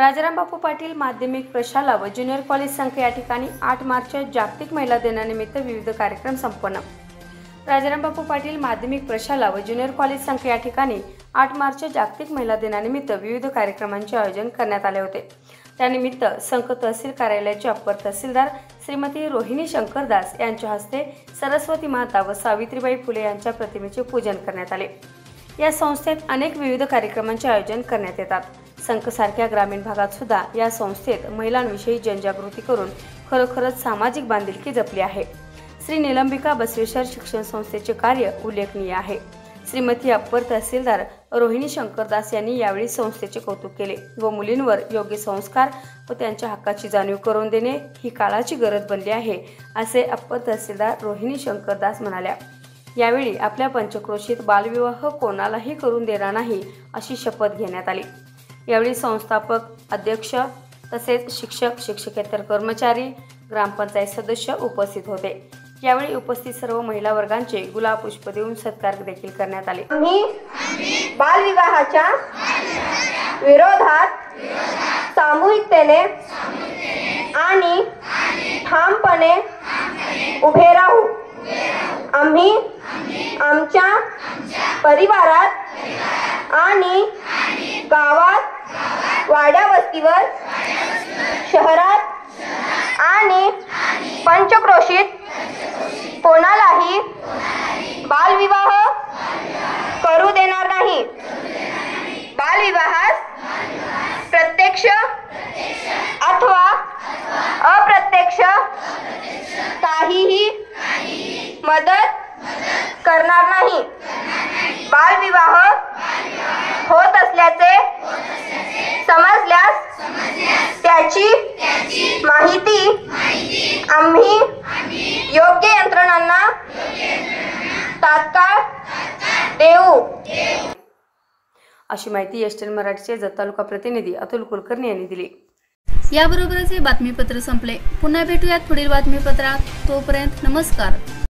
राजाराम बापू पाटील माध्यमिक प्रशाला व ज्युनियर कॉलेज संख या ठिकाणी 8 मार्च जागतिक महिला दिनानिमित्त विविध कार्यक्रम संपन्न। राजाराम बापू पाटील माध्यमिक प्रशाला व ज्युनियर कॉलेज संख या ठिकाणी 8 मार्च जागतिक महिला दिनानिमित्त विविध कार्यक्रमांचे आयोजन करण्यात आले होते। त्यानिमित्त संख तहसील कार्यालयाचे अप्पर तहसीलदार श्रीमती रोहिणी शंकरदास यांच्या हस्ते सरस्वती माता व सावित्रीबाई फुले यांच्या प्रतिमेचे पूजन करण्यात आले। या संस्थेत अनेक विविध कार्यक्रमांचे आयोजन करण्यात येतात। संख सारख्या ग्रामीण भागात सुद्धा या संस्थेत महिलांविषयी जनजागृती करून खरोखरच सामाजिक बांधिलकी जपली आहे। श्री निलंबिका बसवेश्वर शिक्षण संस्थेचे कार्य उल्लेखनीय आहे। श्रीमती अप्पर तहसीलदार रोहिणी शंकरदास यांनी यावेळी संस्थेचे कौतुक केले व मुलींवर योग्य संस्कार व त्यांच्या हक्काची जाणीव करून देणे ही काळाची गरज बनली आहे, असे अप्पर तहसीलदार रोहिणी शंकरदास म्हणाल्या। यावेळी आपल्या पंचक्रोशीत बालविवाह कोणालाही करून देणार नाही अशी शपथ घेण्यात आली। यावेळी संस्थापक, अध्यक्ष तसेच शिक्षक, शिक्षकेतर कर्मचारी, ग्रामपंचायत सदस्य उपस्थित होते। यावेळी उपस्थित सर्व महिला वर्गांचे गुलाब पुष्प देऊन सत्कार देखील करण्यात आले। आम्ही बालविवाहाच्या विरोधात सामूहिकतेने आणि ठामपणे उभे राहू। आम्ही आमच्या परिवारात आणि गावात, वाड्या वस्तीवर, शहरात आणि पंचक्रोशीत कोणालाही बालविवाह करू देणार नाही। बालविवाहास प्रत्यक्ष अथवा अप्रत्यक्ष काहीही मदत करणार नाही। बालविवाह होत असल्याचे समजल्यास त्याची माहिती आम्ही योग्य यंत्रणांना तात्काळ देऊ, अशी माहिती एसटीएन मराठीचे जत तालुका प्रतिनिधी अतुल कुलकर्णी यांनी दिली। याबरोबरच हे बातमीपत्र संपले। पुन्हा भेटूयात पुढील बातमीपत्रात। तोपर्यंत नमस्कार।